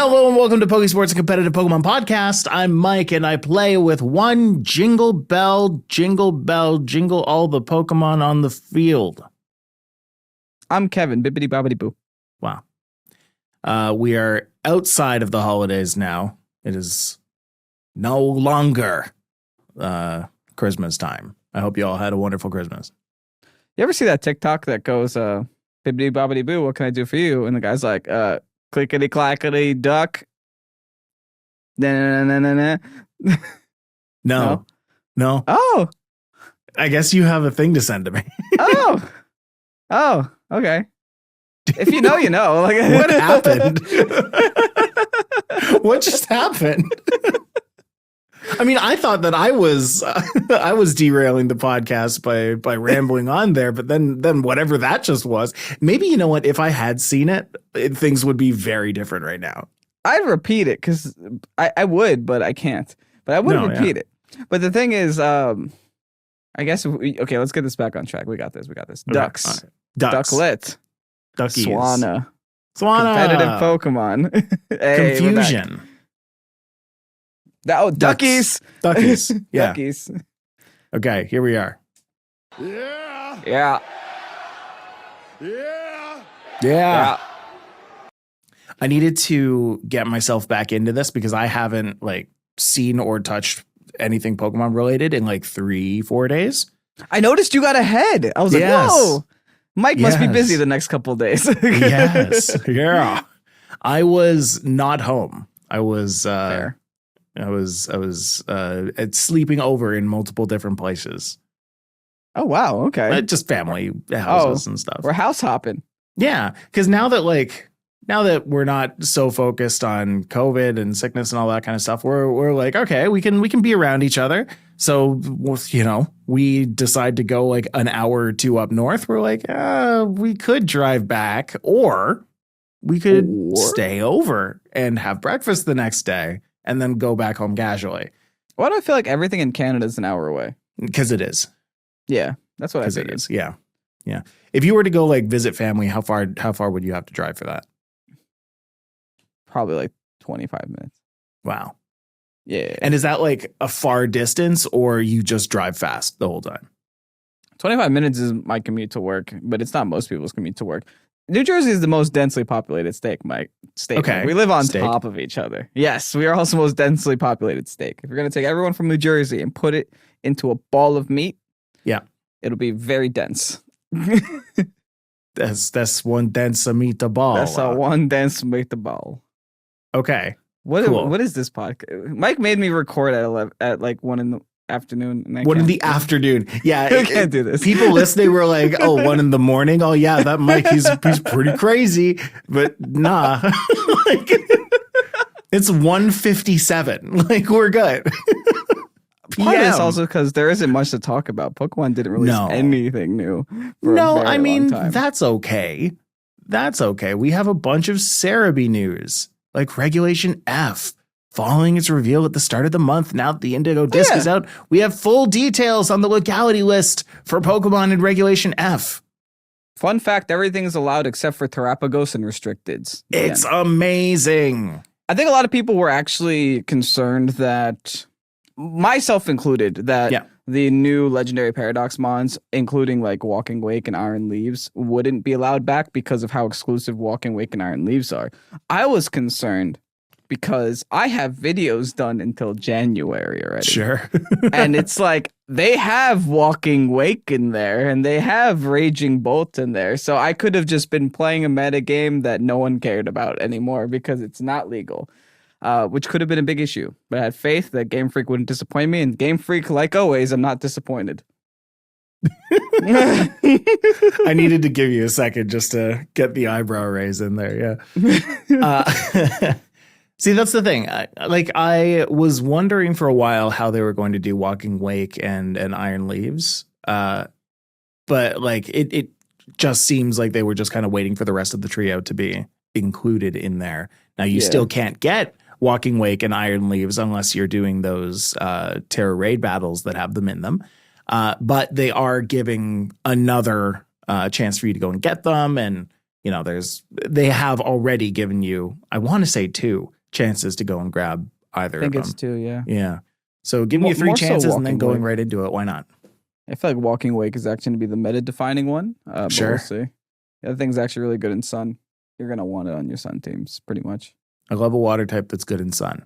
Hello and welcome to Pokésports, a competitive Pokemon podcast. I'm Mike and I play with one jingle bell, jingle all the Pokemon on the field. I'm Kevin, bibbidi bobbidi boo. Wow. We are outside of the holidays now. It is no longer Christmas time. I hope you all had a wonderful Christmas. You ever see that TikTok that goes, bibbidi bobbidi boo, what can I do for you? And the guy's like, clickety clackety duck. No. Oh. I guess you have a thing to send to me. Oh, okay. If you know, you know. Like, what happened? What just happened? I mean, I thought that I was derailing the podcast by rambling on there, but then whatever that just was, maybe, you know what, if I had seen it, things would be very different right now. I'd repeat it because I would, but I can't. But I would repeat it. But the thing is, I guess, okay, let's get this back on track. We got this. Okay. Ducks. Right. Ducks. Ducklet. Duckies. Swanna. Competitive Pokemon. Hey, confusion. Duckies. Duckies. Yeah. Duckies. Okay, here we are. Yeah. I needed to get myself back into this because I haven't seen or touched anything Pokemon related in 3-4 days. I noticed you got ahead. I was like, whoa. Mike must be busy the next couple of days. Yes. Yeah. I was not home. I was Fair. I was sleeping over in multiple different places. Oh wow, okay. Just family houses and stuff. We're house hopping. Yeah, because now that we're not so focused on COVID and sickness and all that kind of stuff, we're like, okay, we can be around each other. So, we decide to go an hour or two up north. We're like, we could drive back, or we could stay over and have breakfast the next day and then go back home casually. Why do I feel like everything in Canada is an hour away? Because it is. Yeah, that's what I figured. It is. Yeah. If you were to go visit family, how far would you have to drive for that? Probably 25 minutes. Wow. Yeah. And is that a far distance, or you just drive fast the whole time? 25 minutes is my commute to work, but it's not most people's commute to work. New Jersey is the most densely populated state, Mike. Okay. We live on top of each other. Yes, we are also the most densely populated state. If you're going to take everyone from New Jersey and put it into a ball of meat, it'll be very dense. That's one dense meatball. That's a one dense meatball. Okay. What is this podcast? Mike made me record at 1 in the afternoon. And 1 in the afternoon. Yeah. I can't do this. People listening were like, 1 in the morning. Oh yeah, that Mike, he's pretty crazy. But nah. It's 1:57. We're good. Part of this also because there isn't much to talk about. Pokemon didn't release anything new. I mean, that's okay. That's okay. We have a bunch of Cerebi news, like Regulation F, following its reveal at the start of the month. Now that the Indigo Disc is out, we have full details on the legality list for Pokemon in Regulation F. Fun fact, everything is allowed except for Terapagos and Restricteds. It's amazing. I think a lot of people were actually concerned that, myself included, that the new Legendary Paradox mons, including Walking Wake and Iron Leaves, wouldn't be allowed back because of how exclusive Walking Wake and Iron Leaves are. I was concerned because I have videos done until January already. Sure. And it's they have Walking Wake in there and they have Raging Bolt in there. So I could have just been playing a meta game that no one cared about anymore because it's not legal. Which could have been a big issue. But I had faith that Game Freak wouldn't disappoint me. And Game Freak, like always, I'm not disappointed. I needed to give you a second just to get the eyebrow raise in there. Yeah. See, that's the thing. I was wondering for a while how they were going to do Walking Wake and Iron Leaves. But it just seems like they were just kind of waiting for the rest of the trio to be included in there. Now, you still can't get Walking Wake and Iron Leaves unless you're doing those Terra Raid battles that have them in them. But they are giving another chance for you to go and get them. And, they have already given you, I want to say 2 chances to go and grab either I think of them. it's 2, yeah. Yeah. So give me 3 chances and then going right into it. Why not? I feel like Walking Wake is actually going to be the meta-defining one. Sure. But we'll see. The other thing's actually really good in Sun. You're going to want it on your Sun teams, pretty much. I love a water type that's good in Sun.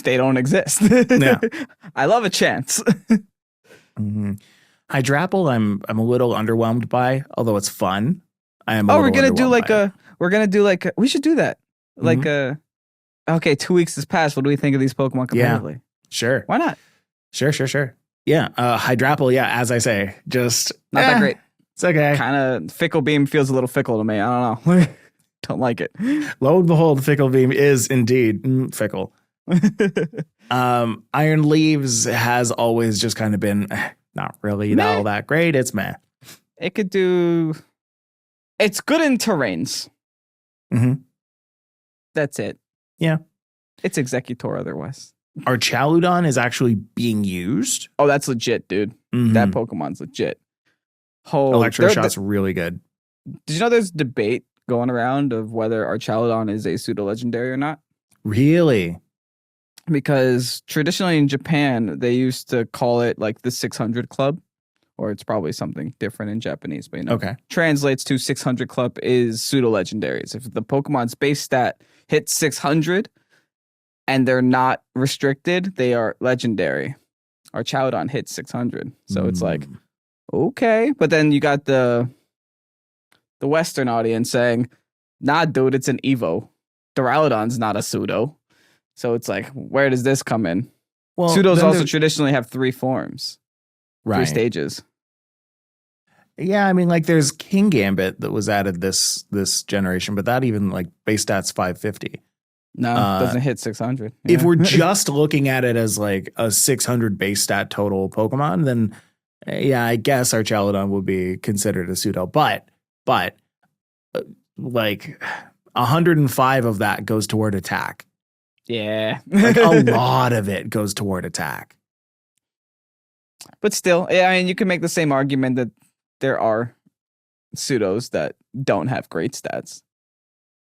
They don't exist. Yeah. I love a chance. Mm-hmm. Hydrapple, I'm a little underwhelmed by, although it's fun. We're gonna do we should do that. Okay, 2 weeks has passed. What do we think of these Pokemon competitively? Yeah, sure. Why not? Sure. Yeah, Hydrapple, yeah, as I say, just not that great. It's okay. Kind of Fickle Beam feels a little fickle to me. I don't know. Don't like it. Lo and behold, Fickle Beam is indeed fickle. Iron Leaves has always just kind of been not really all that great. It's meh. It could do. It's good in terrains. Mm-hmm. That's it. Yeah. It's Executor otherwise. Our Chaludon is actually being used. Oh, that's legit, dude. Mm-hmm. That Pokemon's legit. Electroshot's really good. Did you know there's debate going around of whether our Chaludon is a pseudo-legendary or not? Really? Because traditionally in Japan, they used to call it like the 600 Club, or it's probably something different in Japanese, but translates to 600 Club is pseudo-legendaries. If the Pokemon's base stat hits 600 and they're not restricted, they are legendary. Our Chaludon hits 600. So it's like, okay. But then you got the Western audience saying, nah, dude, it's an Evo. Duraludon's not a pseudo. So it's like, where does this come in? Well, pseudos also traditionally have 3 forms, 3 stages. Yeah, I mean, like there's King Gambit that was added this generation, but that even like base stats 550. No, it doesn't hit 600. Yeah. If we're just looking at it as like a 600 base stat total Pokemon, then yeah, I guess our Chaludon would be considered a pseudo. But like 105 of that goes toward attack. Yeah. Like a lot of it goes toward attack. But still, yeah, I mean, you can make the same argument that there are pseudos that don't have great stats.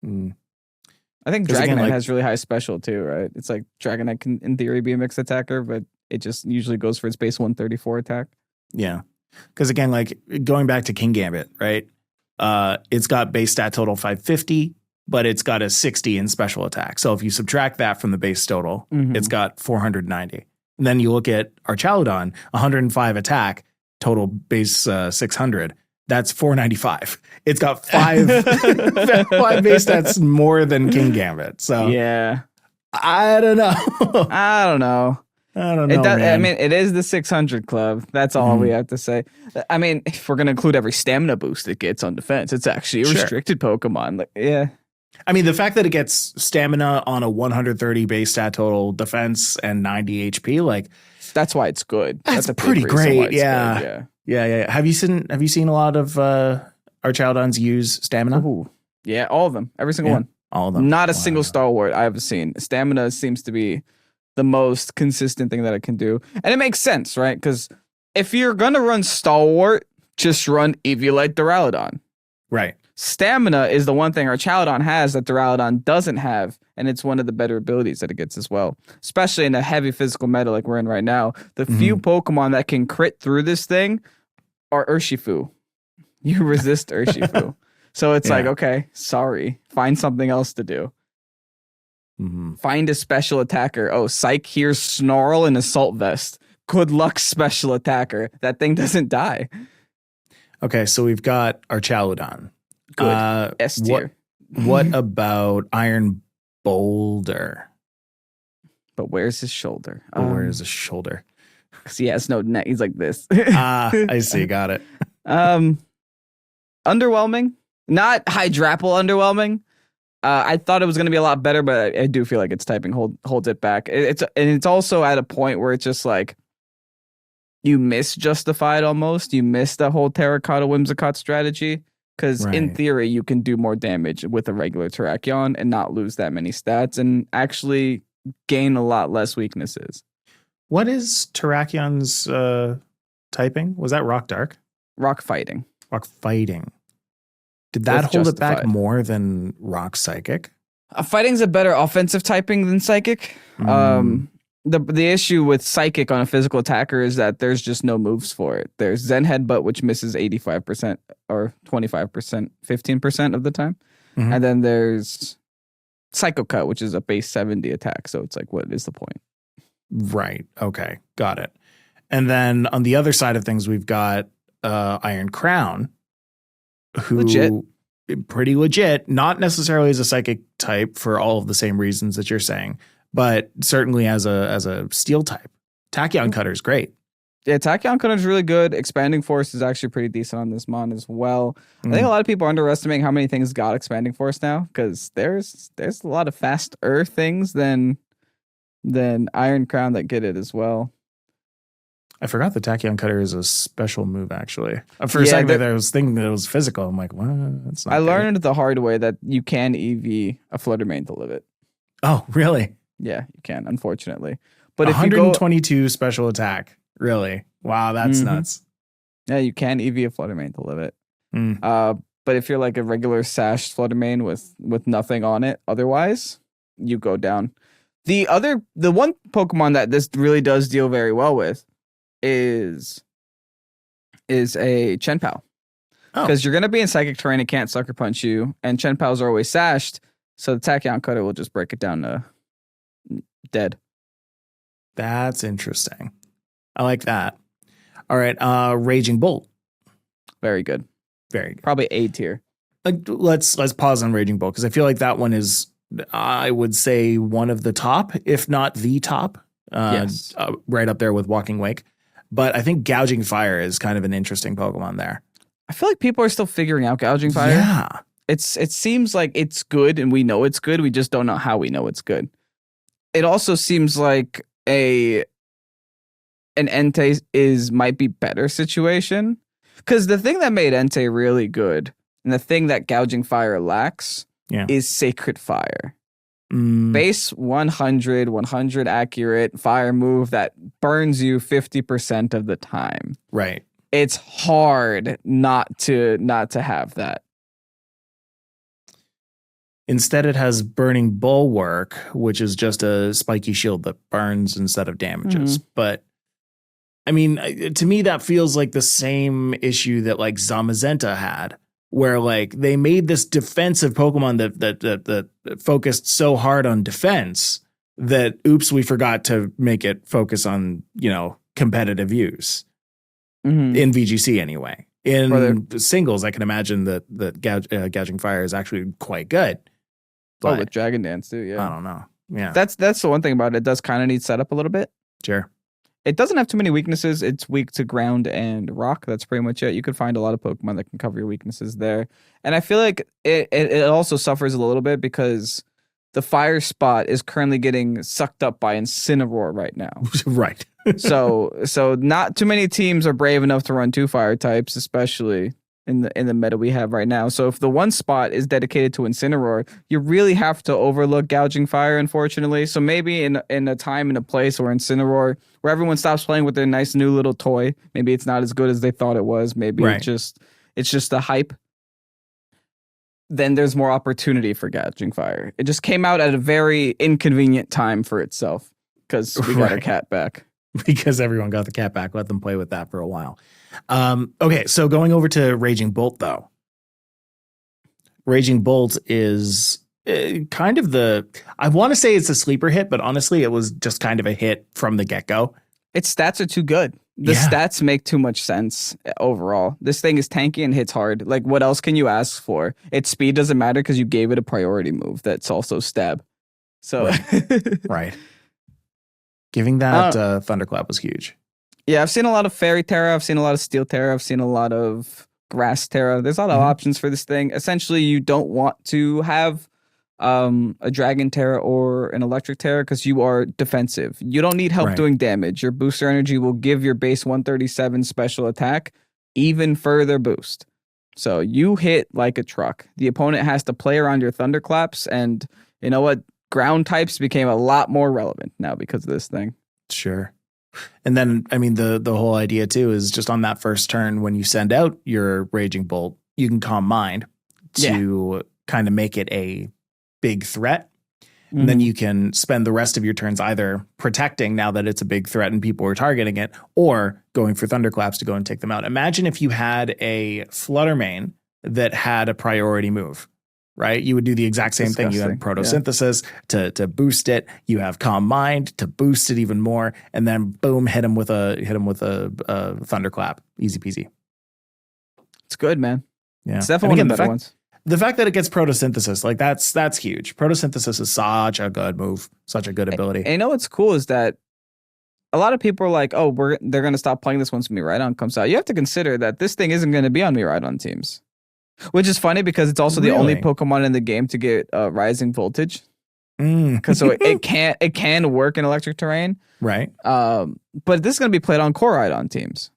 I think Dragonite has really high special too, right? It's like Dragonite can, in theory, be a mixed attacker, but it just usually goes for its base 134 attack. Yeah. Because again, like going back to King Gambit, right? It's got base stat total 550, but it's got a 60 in special attack. So if you subtract that from the base total, it's got 490. And then you look at our Chaludon, 105 attack, total base 600. That's 495. It's got 5 base stats more than King Gambit. So yeah, I don't know. I don't know. It does, I mean, it is the 600 Club. That's all we have to say. I mean, if we're going to include every stamina boost it gets on defense, it's actually a restricted Pokemon. Like, yeah. I mean, the fact that it gets stamina on a 130 base stat total defense and 90 HP, like that's why it's good. That's pretty great. Yeah. Have you seen a lot of our Chaludons use stamina? Ooh. Yeah, all of them. Every single one. All of them. Not a single stalwart I have seen. Stamina seems to be the most consistent thing that it can do. And it makes sense, right? Because if you're going to run stalwart, just run Eviolite Duraludon. Right. Stamina is the one thing our Chaludon has that Duraludon doesn't have, and it's one of the better abilities that it gets as well. Especially in a heavy physical meta like we're in right now. The few Pokemon that can crit through this thing are Urshifu. You resist Urshifu. So it's like, okay, sorry. Find something else to do. Find a special attacker. Oh, Psych, here's Snarl and Assault Vest. Good luck, special attacker. That thing doesn't die. Okay, so we've got our Chaludon. Good. S tier. What about Iron Boulder? But where's his shoulder? Where's his shoulder? Because he has no neck. He's like this. I see. Got it. Underwhelming. Not Hydrapple underwhelming. I thought it was going to be a lot better, but I do feel like its typing holds it back. It's also at a point where it's just like you miss Justified almost. You miss the whole Terracotta Whimsicott strategy. Because in theory, you can do more damage with a regular Terrakion and not lose that many stats and actually gain a lot less weaknesses. What is Terrakion's typing? Was that Rock Dark? Rock Fighting. Rock Fighting. Did that hold it back more than Rock Psychic? Fighting's a better offensive typing than Psychic. The issue with Psychic on a physical attacker is that there's just no moves for it. There's Zen Headbutt, which misses 85% or 25%, 15% of the time. And then there's Psycho Cut, which is a base 70 attack. So it's like, what is the point? Right. Okay. Got it. And then on the other side of things, we've got Iron Crown, who pretty legit, not necessarily as a psychic type for all of the same reasons that you're saying, but certainly as a steel type. Tachyon Cutter is great. Yeah, Tachyon Cutter is really good. Expanding Force is actually pretty decent on this mon as well. I think a lot of people are underestimating how many things got Expanding Force now, because there's a lot of faster things than Iron Crown that get it as well. I forgot the Tachyon Cutter is a special move, actually. For a second, I was thinking that it was physical. I'm like, what? That's not learned the hard way that you can EV a Fluttermane to live it. Oh, really? Yeah, you can, unfortunately. But 122 special attack. Really? Wow, that's nuts. Yeah, you can EV a Fluttermane to live it. But if you're like a regular sashed Fluttermane with nothing on it otherwise, you go down. The one Pokemon that this really does deal very well with is a Chien-Pao. Because you're going to be in psychic terrain, it can't sucker punch you, and Chien-Paos are always sashed, so the Tachyon Cutter will just break it down to dead. That's interesting. I like that. All right, Raging Bolt. Very good. Very good. Probably A tier. Let's pause on Raging Bolt, because I feel like that one is, I would say, one of the top, if not the top. Yes. Right up there with Walking Wake. But I think Gouging Fire is kind of an interesting Pokemon there. I feel like people are still figuring out Gouging Fire. Yeah. It seems like it's good, and we know it's good. We just don't know how we know it's good. It also seems like an Entei might be better situation. Because the thing that made Entei really good, and the thing that Gouging Fire lacks, is Sacred Fire. Base 100 accurate fire move that burns you 50% of the time. Right. It's hard not to have that. Instead, it has Burning Bulwark, which is just a spiky shield that burns instead of damages. But I mean, to me, that feels like the same issue that like Zamazenta had, where like they made this defensive Pokemon that focused so hard on defense that oops, we forgot to make it focus on, competitive use in VGC anyway. In singles, I can imagine that Gouging Fire is actually quite good. But with Dragon Dance too, yeah. I don't know. Yeah. That's the one thing about it. It does kind of need setup a little bit. Sure. It doesn't have too many weaknesses. It's weak to ground and rock. That's pretty much it. You could find a lot of Pokemon that can cover your weaknesses there. And I feel like it also suffers a little bit because the fire spot is currently getting sucked up by Incineroar right now. Right. so not too many teams are brave enough to run two fire types, especially in the meta we have right now. So if the one spot is dedicated to Incineroar, you really have to overlook Gouging Fire, unfortunately. So maybe in a time and a place where Incineroar, where everyone stops playing with their nice new little toy, maybe it's not as good as they thought it was. Maybe it's just a hype. Then there's more opportunity for Gouging Fire. It just came out at a very inconvenient time for itself because we got our cat back. Because everyone got the cat back. Let them play with that for a while. Okay, so going over to Raging Bolt, though. Raging Bolt is kind of I want to say it's a sleeper hit, but honestly, it was just kind of a hit from the get-go. Its stats are too good. The stats make too much sense overall. This thing is tanky and hits hard. Like, what else can you ask for? Its speed doesn't matter because you gave it a priority move that's also stab. So, right. Giving that Thunderclap was huge. Yeah, I've seen a lot of Fairy Terra. I've seen a lot of Steel Terra. I've seen a lot of Grass Terra. There's a lot of options for this thing. Essentially, you don't want to have a Dragon Terra or an Electric Terra because you are defensive. You don't need help doing damage. Your booster energy will give your base 137 special attack even further boost. So you hit like a truck. The opponent has to play around your Thunderclaps, and you know what? Ground types became a lot more relevant now because of this thing. Sure. And then, I mean, the whole idea, too, is just on that first turn, when you send out your Raging Bolt, you can Calm Mind to kind of make it a big threat. And then you can spend the rest of your turns either protecting now that it's a big threat and people are targeting it, or going for thunderclaps to go and take them out. Imagine if you had a Fluttermane that had a priority move, right? You would do the exact same thing. You have photosynthesis to boost it. You have calm mind to boost it even more, and then boom, hit him with a thunderclap. Easy peasy. It's good, man. Yeah, it's definitely one of the better ones. The fact that it gets photosynthesis, like that's huge. Photosynthesis is such a good move, such a good ability. And you know what's cool is that a lot of people are like, oh, they're going to stop playing this once Miraidon comes out. You have to consider that this thing isn't going to be on Miraidon teams, which is funny because it's also the only Pokemon in the game to get rising voltage. Because so it can work in electric terrain, right? But this is going to be played on Koraidon teams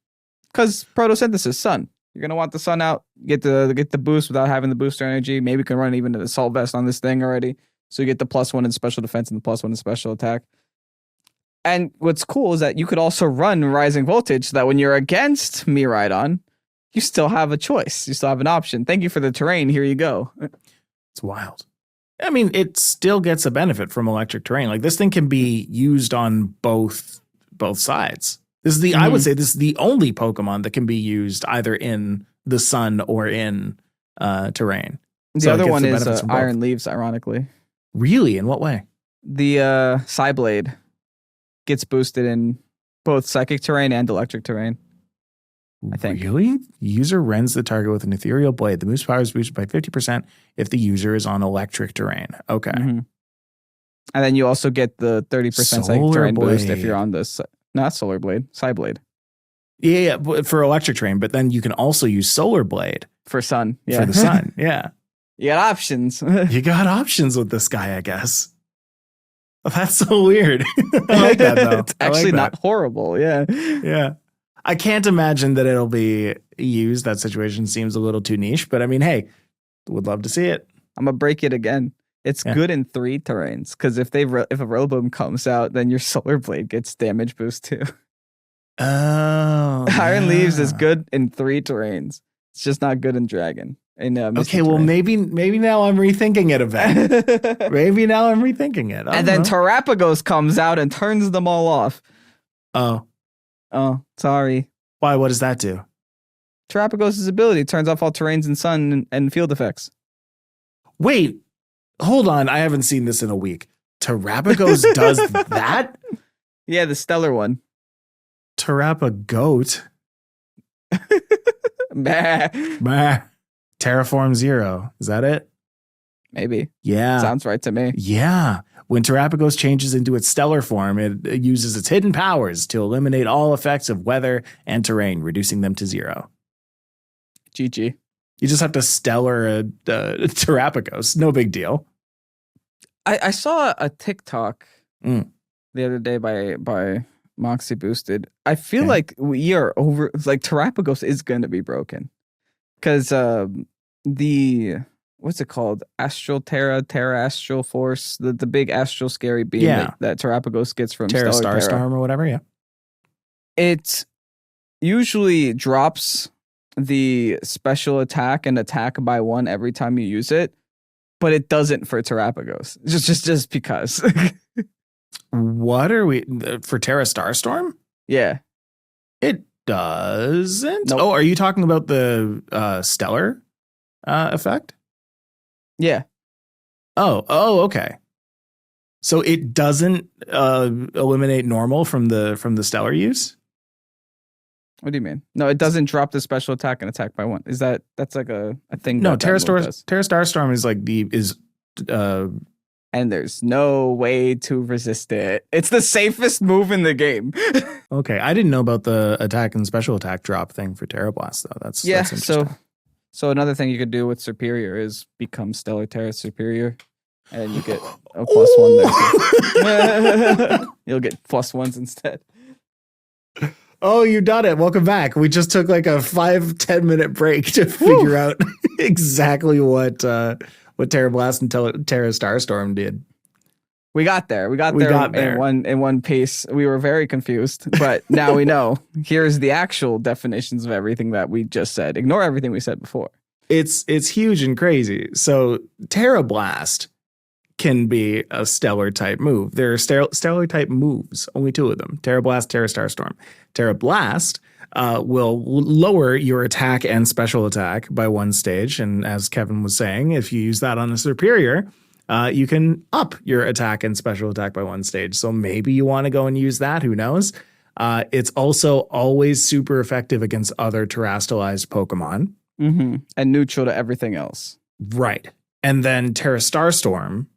because photosynthesis, sun. You're gonna want the sun out, get the boost without having the booster energy. Maybe you can run even an assault vest on this thing already, so you get the +1 in special defense and the +1 in special attack. And what's cool is that you could also run rising voltage, so that when you're against Miraidon, you still have a choice. You still have an option. Thank you for the terrain. Here you go. It's wild. I mean, it still gets a benefit from electric terrain. Like this thing can be used on both sides. This is I would say this is the only Pokemon that can be used either in the sun or in terrain. The other one is Iron Leaves, ironically. Really? In what way? The Psyblade gets boosted in both psychic terrain and electric terrain, I think. Really? User rends the target with an ethereal blade. The move's power is boosted by 50% if the user is on electric terrain. Okay. And then you also get the 30% psychic terrain boost if you're on this. Not Solar Blade, Psyblade. Yeah, but for electric terrain, but then you can also use Solar Blade. For sun. Yeah. For the sun, yeah. You got options. You got options with this guy, I guess. That's so weird. I like that, though. It's actually not horrible, yeah. Yeah. I can't imagine that it'll be used. That situation seems a little too niche, but I mean, hey, would love to see it. I'm going to break it again. It's good in 3 terrains, because if a Rillaboom comes out, then your Solar Blade gets damage boost too. Oh. Iron Leaves is good in 3 terrains. It's just not good in Dragon. Okay, well, maybe now I'm rethinking it a bit. Maybe now I'm rethinking it. And then Terapagos comes out and turns them all off. Oh, sorry. Why? What does that do? Terapagos' ability turns off all terrains and sun and field effects. Wait. Hold on, I haven't seen this in a week. Terapagos does that? Yeah, the stellar one. Terrapagoat. Bah. Terraform 0. Is that it? Maybe. Yeah. Sounds right to me. Yeah. When Terapagos changes into its stellar form, it uses its hidden powers to eliminate all effects of weather and terrain, reducing them to 0. GG. You just have to stellar Terapagos. No big deal. I saw a TikTok the other day by Moxie Boosted. I feel like we are over. Like Terapagos is going to be broken because the what's it called? Astral Terra Astral Force, the big astral scary beam that Terapagos gets from Terra Stellar Starstorm or whatever. Yeah, it usually drops the special attack and attack by 1 every time you use it, but it doesn't for Terapagos. Just because. What are we for Terra Starstorm? Yeah, it doesn't. Nope. Oh, are you talking about the stellar effect? Yeah. Oh, okay. So it doesn't eliminate normal from the stellar use? What do you mean? No, it doesn't drop the special attack and attack by 1. That's like a thing? No, Terra Starstorm is like and there's no way to resist it. It's the safest move in the game. Okay, I didn't know about the attack and special attack drop thing for Terra Blast though. That's interesting. So another thing you could do with Superior is become Stellar Terra Superior, and you get a +1 there. You'll get +1s instead. Oh, you done it. Welcome back. We just took like a 5-10 minute break to figure out exactly what Terra Blast and Terra Starstorm did. We got there. We got there in one piece. We were very confused, but now we know. Here's the actual definitions of everything that we just said. Ignore everything we said before. It's huge and crazy. So Terra Blast can be a stellar type move. There are stellar type moves, only 2 of them: Terra Blast, Terra Starstorm. Terra Blast will lower your attack and special attack by 1 stage. And as Kevin was saying, if you use that on a superior, you can up your attack and special attack by 1 stage. So maybe you want to go and use that. Who knows? It's also always super effective against other terrestrialized Pokemon. Mm-hmm. And neutral to everything else. Right. And then Terra Starstorm,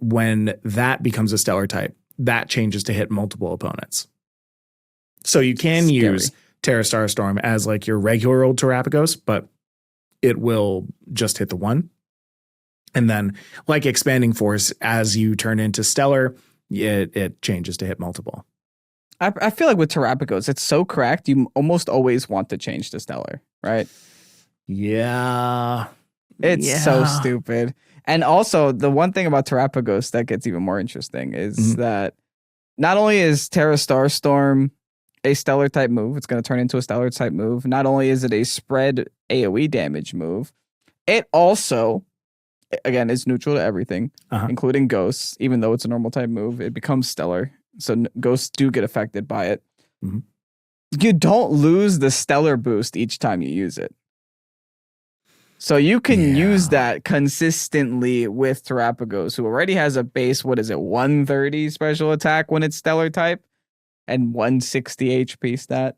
when that becomes a stellar type, that changes to hit multiple opponents. So you can use Terra Starstorm as like your regular old Terrapagos, but it will just hit the 1. And then, like Expanding Force, as you turn into Stellar, it changes to hit multiple. I feel like with Terrapagos, it's so cracked, you almost always want to change to Stellar, right? Yeah. It's so stupid. And also, the one thing about Terrapagos that gets even more interesting is that not only is Terra Starstorm a stellar type move, it's going to turn into a stellar type move. Not only is it a spread AoE damage move, it also, again, is neutral to everything, including ghosts. Even though it's a normal type move, it becomes stellar. So ghosts do get affected by it. Mm-hmm. You don't lose the stellar boost each time you use it. So you can use that consistently with Terrapagos, who already has a base, 130 special attack when it's stellar type and 160 HP stat.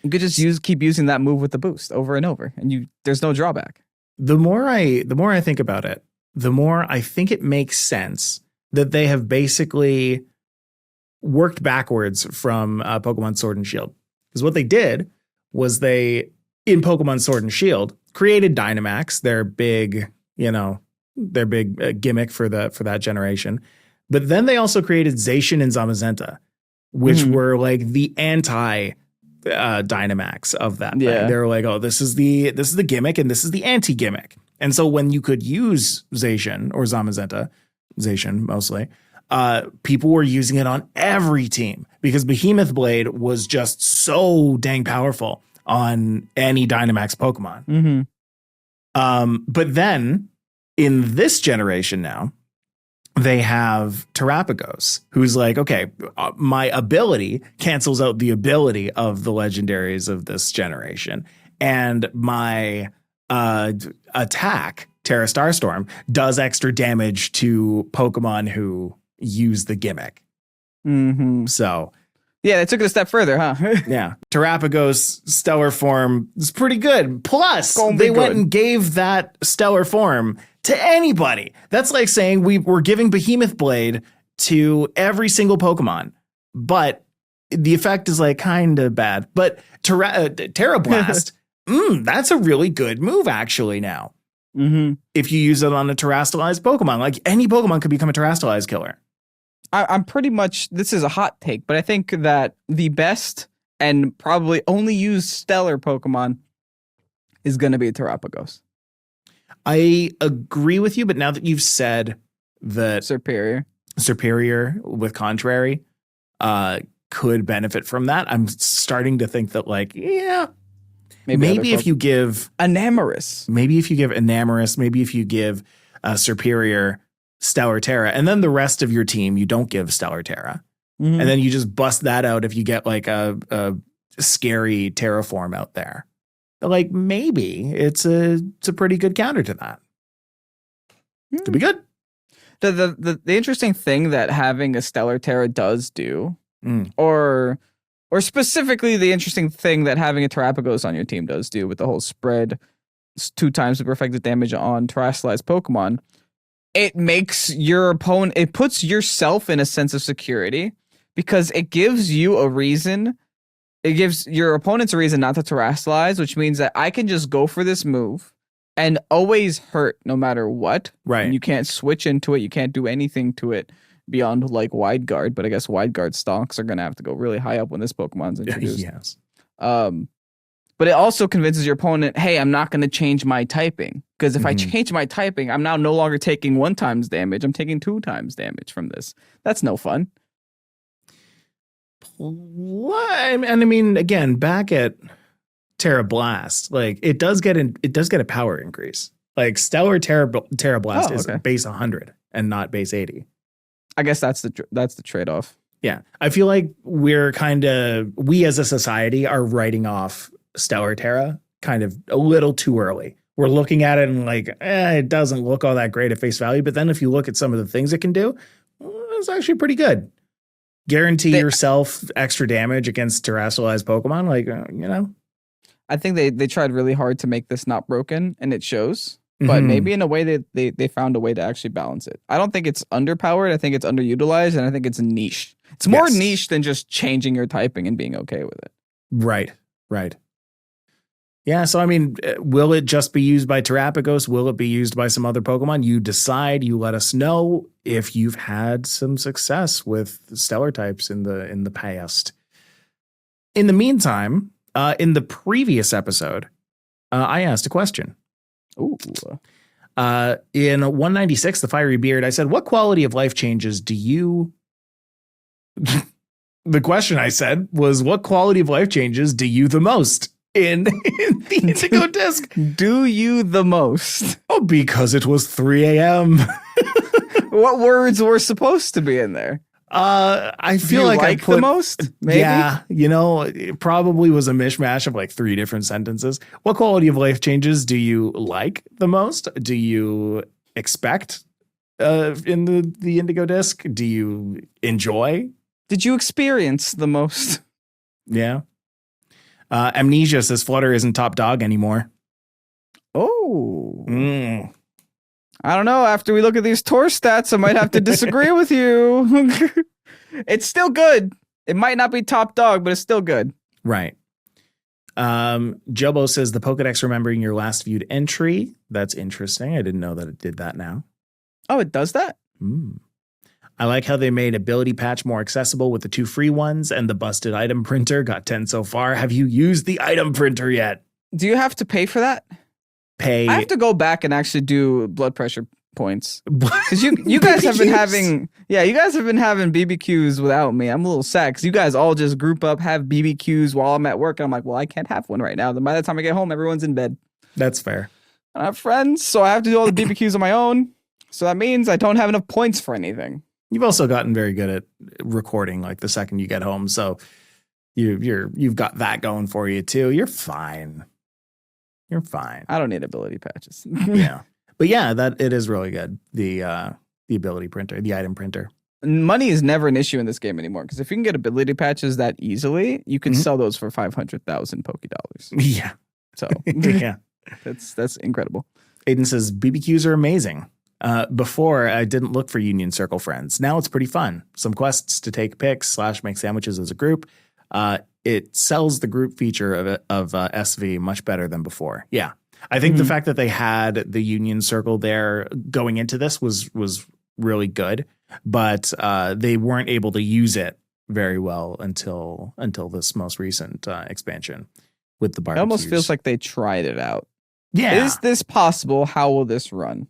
You could just keep using that move with the boost over and over, and there's no drawback. The more I think about it, the more I think it makes sense that they have basically worked backwards from Pokemon Sword and Shield. Because what they did was in Pokemon Sword and Shield, created Dynamax, their big gimmick for that generation. But then they also created Zacian and Zamazenta, which were like the anti Dynamax of that thing. They were like, oh, this is the gimmick and this is the anti gimmick. And so when you could use Zacian or Zamazenta, Zacian mostly, people were using it on every team because Behemoth Blade was just so dang powerful on any Dynamax Pokemon. But then in this generation now, they have Terrapagos, who's like, okay, my ability cancels out the ability of the legendaries of this generation. And my attack, Terra Starstorm, does extra damage to Pokemon who use the gimmick. So... yeah, they took it a step further, huh? Yeah. Terrapagos stellar form is pretty good. Plus, they went and gave that stellar form to anybody. That's like saying we're giving Behemoth Blade to every single Pokemon. But the effect is like kind of bad. But Terra Blast, that's a really good move actually now. If you use it on a terrestrialized Pokemon, like any Pokemon could become a terrestrialized killer. I'm pretty much, this is a hot take, but I think that the best and probably only used stellar Pokemon is going to be Terrapagos. I agree with you, but now that you've said that Superior with Contrary could benefit from that, I'm starting to think that maybe if you give Enamorous, maybe if you give Superior Stellar Terra, and then the rest of your team you don't give Stellar Terra, and then you just bust that out if you get like a scary Terraform out there. Like maybe it's a pretty good counter to that. Could be good. The interesting thing that having a Stellar Terra does do, or specifically the interesting thing that having a Terrapagos on your team does do with the whole spread 2 times the perfected damage on terrestrialized Pokemon. It makes your opponent, it puts yourself in a sense of security because it gives you a reason. It gives your opponents a reason not to terrestrialize, which means that I can just go for this move and always hurt no matter what. Right. And you can't switch into it. You can't do anything to it beyond like Wide Guard. But I guess Wide Guard stocks are going to have to go really high up when this Pokemon's introduced. Yes. But it also convinces your opponent, hey, I'm not going to change my typing. Because if I change my typing, I'm now no longer taking 1 times damage. I'm taking 2 times damage from this. That's no fun. What? And I mean, again, back at Terra Blast, like it does get a power increase. Like Stellar Terra Blast is base 100. and not base 80. I guess that's the trade-off. Yeah. I feel like we as a society are writing off Stellar Terra kind of a little too early. We're looking at it and like, it doesn't look all that great at face value. But then if you look at some of the things it can do, it's actually pretty good. Guarantee yourself extra damage against terrestrialized Pokemon. Like, I think they tried really hard to make this not broken, and it shows. But maybe in a way they found a way to actually balance it. I don't think it's underpowered. I think it's underutilized, and I think it's niche. It's more niche than just changing your typing and being okay with it. Right. Yeah, so I mean, will it just be used by Terapagos? Will it be used by some other Pokemon? You decide. You let us know if you've had some success with Stellar types in the past. In the meantime, in the previous episode, I asked a question. Ooh. In 196, the Fiery Beard, I said, what quality of life changes do you... The question I said was, what quality of life changes do you the most in the Indigo Disc? Do you the most? Oh, because it was 3 a.m. What words were supposed to be in there? I feel like I put the most. Maybe? Yeah, it probably was a mishmash of like 3 different sentences. What quality of life changes do you like the most? Do you expect in the Indigo Disc? Do you enjoy? Did you experience the most? Yeah. Amnesia says Flutter isn't top dog anymore. Oh. I don't know. After we look at these tour stats, I might have to disagree with you. It's still good. It might not be top dog, but it's still good. Right. Jobo says the Pokedex remembering your last viewed entry. That's interesting. I didn't know that it did that now. Oh, it does that? I like how they made Ability Patch more accessible with the 2 free ones, and the busted item printer got 10 so far. Have you used the item printer yet? Do you have to pay for that? I have to go back and actually do blood pressure points. Because you guys have been having BBQs without me. I'm a little sad because you guys all just group up, have BBQs while I'm at work. And I'm like, well, I can't have one right now. Then by the time I get home, everyone's in bed. That's fair. I have friends, so I have to do all the BBQs on my own. So that means I don't have enough points for anything. You've also gotten very good at recording like the second you get home. So you've got that going for you too. You're fine. You're fine. I don't need ability patches. Yeah. But yeah, that it is really good. The ability printer, the item printer. Money is never an issue in this game anymore, because if you can get ability patches that easily, you can sell those for 500,000 Pokédollars. Yeah. So yeah. That's incredible. Aiden says BBQs are amazing. Before I didn't look for Union Circle friends. Now it's pretty fun. Some quests to take pics / make sandwiches as a group. It sells the group feature of SV much better than before. Yeah. I think the fact that they had the Union Circle there going into this was really good, but they weren't able to use it very well until this most recent expansion with the barbecues. It almost feels like they tried it out. Yeah. Is this possible? How will this run?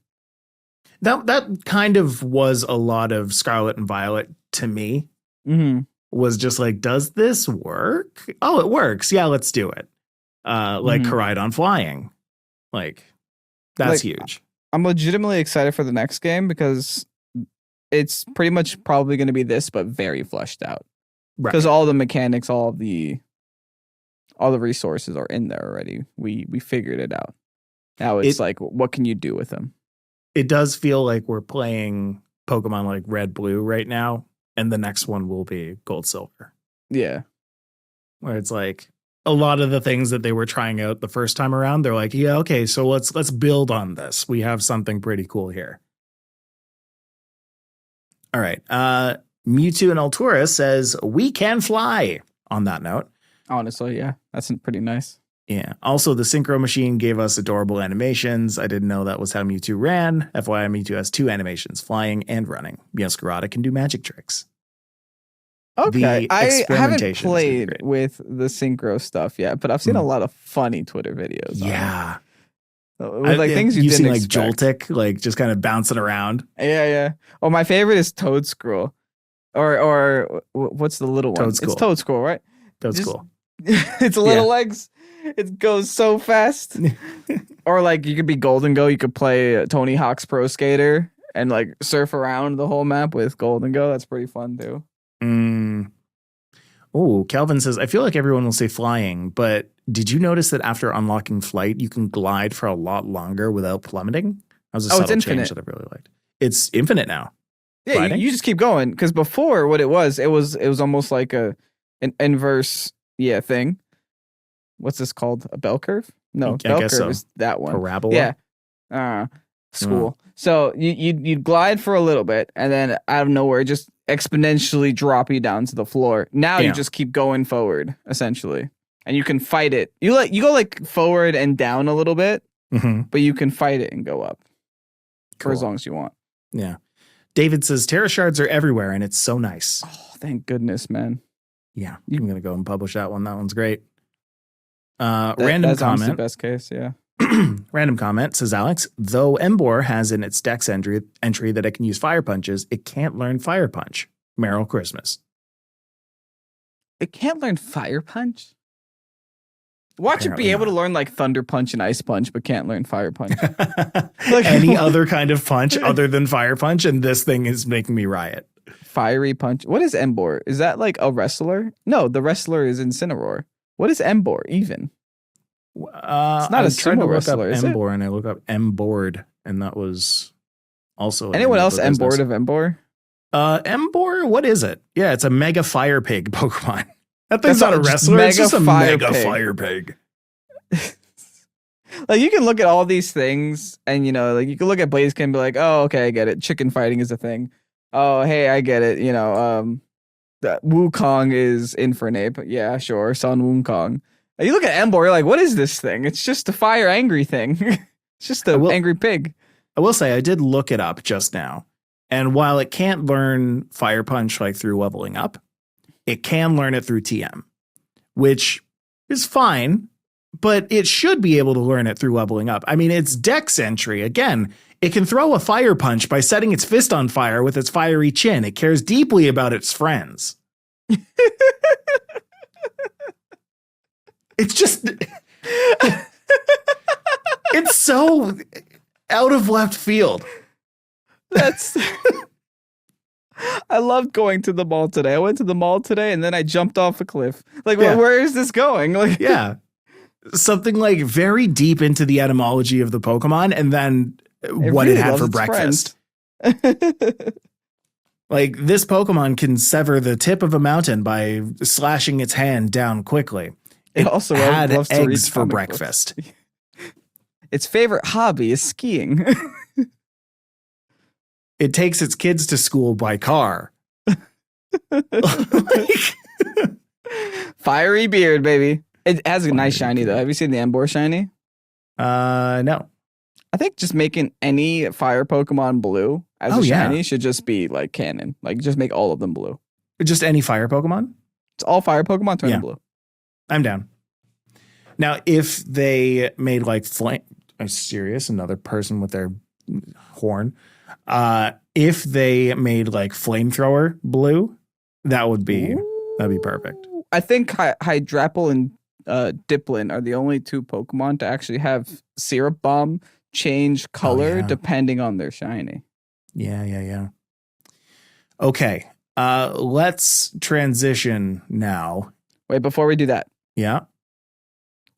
That kind of was a lot of Scarlet and Violet to me. Was just like, does this work? Oh, it works. Yeah, let's do it. Like Koraidon flying. Like, that's huge. I'm legitimately excited for the next game because it's pretty much probably going to be this, but very fleshed out. Because all the mechanics, all the resources are in there already. We figured it out. Now it's like, what can you do with them? It does feel like we're playing Pokemon like Red, Blue right now. And the next one will be Gold, Silver. Yeah. Where it's like a lot of the things that they were trying out the first time around, they're like, yeah, okay, so let's build on this. We have something pretty cool here. All right. Mewtwo and Altura says, we can fly on that note. Honestly, yeah, that's pretty nice. Yeah. Also, the Synchro Machine gave us adorable animations. I didn't know that was how Mewtwo ran. FYI, Mewtwo has 2 animations, flying and running. Meowscarada can do magic tricks. Okay. I haven't played with the Synchro stuff yet, but I've seen a lot of funny Twitter videos. Yeah. With like things you didn't seen expect. like Joltik, like just kind of bouncing around. Yeah. Oh, my favorite is Toadscroll. Or what's the little one? Toadscroll. It's Toadscroll, right? Toadscroll. It's little legs. It goes so fast. Or like you could be Golden Go. You could play Tony Hawk's Pro Skater, and like surf around the whole map with Golden Go. That's pretty fun too. Oh, Calvin says, I feel like everyone will say flying, but did you notice that after unlocking flight, you can glide for a lot longer without plummeting? That was a subtle change that I really liked. It's infinite now. Yeah, you just keep going. Because before, what it was almost like an inverse thing. What's this called? A bell curve? No, bell curve is that one. Parabola? Yeah. School. So you'd glide for a little bit, and then out of nowhere, just exponentially drop you down to the floor. Now you just keep going forward, essentially, and you can fight it. You go like forward and down a little bit, but you can fight it and go up for as long as you want. Yeah. David says Terra shards are everywhere, and it's so nice. Oh, thank goodness, man. Yeah, I'm gonna go and publish that one. That one's great. Random comment. The best case, yeah. Random comment, says Alex, though Embor has in its dex entry that it can use fire punches, it can't learn fire punch. Merry Christmas. It can't learn fire punch? Watch it be able to learn like thunder punch and ice punch, but can't learn fire punch. Like, any other kind of punch other than fire punch, and this thing is making me riot. Fiery punch. What is Embor? Is that like a wrestler? No, the wrestler is Incineroar. What is Embor even? It's not a sumo wrestler, is Embor, and I look up Embored, and that was also anyone else Embored of Embor? Embor, what is it? Yeah, it's a mega fire pig Pokemon. That thing's not a wrestler. It's just a mega fire pig. Like you can look at all these things, and like you can look at Blaziken and be like, "Oh, okay, I get it. Chicken fighting is a thing. Oh, hey, I get it. Wukong is Infernape. Yeah, sure. Sun Wukong." You look at Embor, you're like, what is this thing? It's just a fire angry thing. It's just an angry pig. I will say I did look it up just now. And while it can't learn fire punch like through leveling up, it can learn it through TM, which is fine, but it should be able to learn it through leveling up. I mean, it's dex entry. Again, it can throw a fire punch by setting its fist on fire with its fiery chin. It cares deeply about its friends. It's just, it's so out of left field. I loved going to the mall today. I went to the mall today and then I jumped off a cliff. Like, where is this going? Like, yeah. Something like very deep into the etymology of the Pokemon and then what it had for breakfast. Like, this Pokemon can sever the tip of a mountain by slashing its hand down quickly. It also had eggs for breakfast. Its favorite hobby is skiing. It takes its kids to school by car. Fiery beard, baby. It has a nice shiny, though. Have you seen the Embor shiny? No. I think just making any fire Pokemon blue as a shiny should just be like canon. Like, just make all of them blue. Just any fire Pokemon? It's all fire Pokemon turn them blue. I'm down. Now, if they made like flame, I'm serious, another person with their horn. If they made like flamethrower blue, that'd be perfect. I think Hydrapple and Dipplin are the only two Pokemon to actually have Syrup Bomb change color depending on their shiny. Yeah. Okay. Let's transition now. Wait, before we do that. Yeah.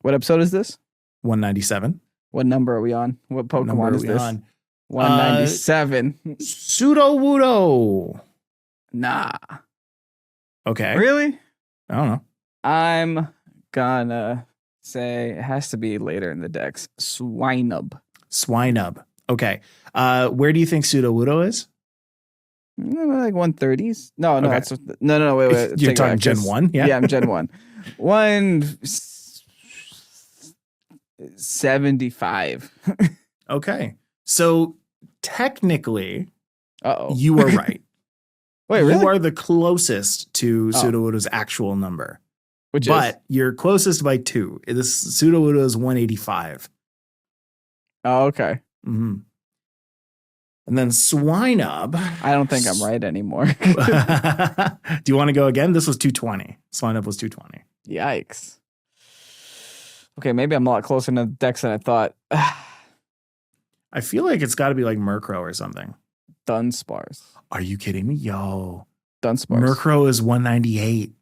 What episode is this? 197. What number are we on? What Pokemon is this? 197. Sudowoodo. Nah. Okay. Really? I don't know. I'm gonna say it has to be later in the decks. Swinub. Okay. Where do you think Sudowoodo is? Like 130s? No, okay. No, wait. You're talking Gen 1? Yeah, I'm Gen 1. 175. Okay. So technically, you are right. Wait, really? You are the closest to Sudowoodo's actual number. But you're closest by 2. This Sudowoodo is 185. Oh, okay. Mm-hmm. And then Swinub. I don't think I'm right anymore. Do you want to go again? This was 220. Swinub was 220. Yikes. Okay, maybe I'm a lot closer to the decks than I thought. I feel like it's got to be like Murkrow or something. Dunsparce. Are you kidding me? Yo. Dunsparce. Murkrow is 198.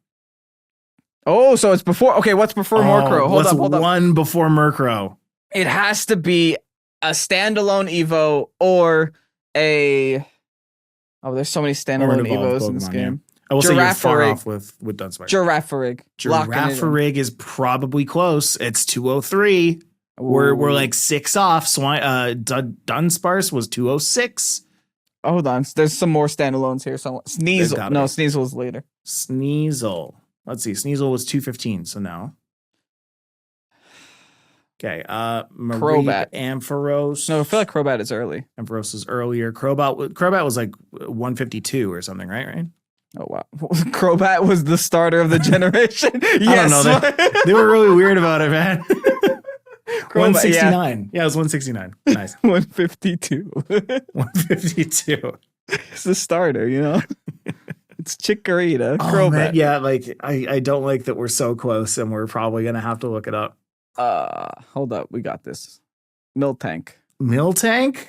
Oh, so it's before. Okay, what's before Murkrow? Hold up. One before Murkrow? It has to be a standalone Evo or a. Oh, there's so many standalone Evos in this game. I will say you're far off with Dunsparce. Girafarig is probably close. It's 203. We're like 6 off. Dunsparce was 206. Hold on. There's some more standalones here. Sneasel. No, Sneasel's later. Sneasel. Let's see. Sneasel was 215. So no. Okay. Crobat. Ampharos. No, I feel like Crobat is early. Ampharos is earlier. Crobat was like 152 or something, right? Oh, wow. Crobat was the starter of the generation. Yes. I don't know. They were really weird about it, man. 169. Yeah, it was 169. Nice. 152. 152. It's the starter, you know? It's Chikorita. Oh, Crobat. Man, yeah, like I don't like that we're so close and we're probably going to have to look it up. Hold up. We got this. Miltank. Miltank?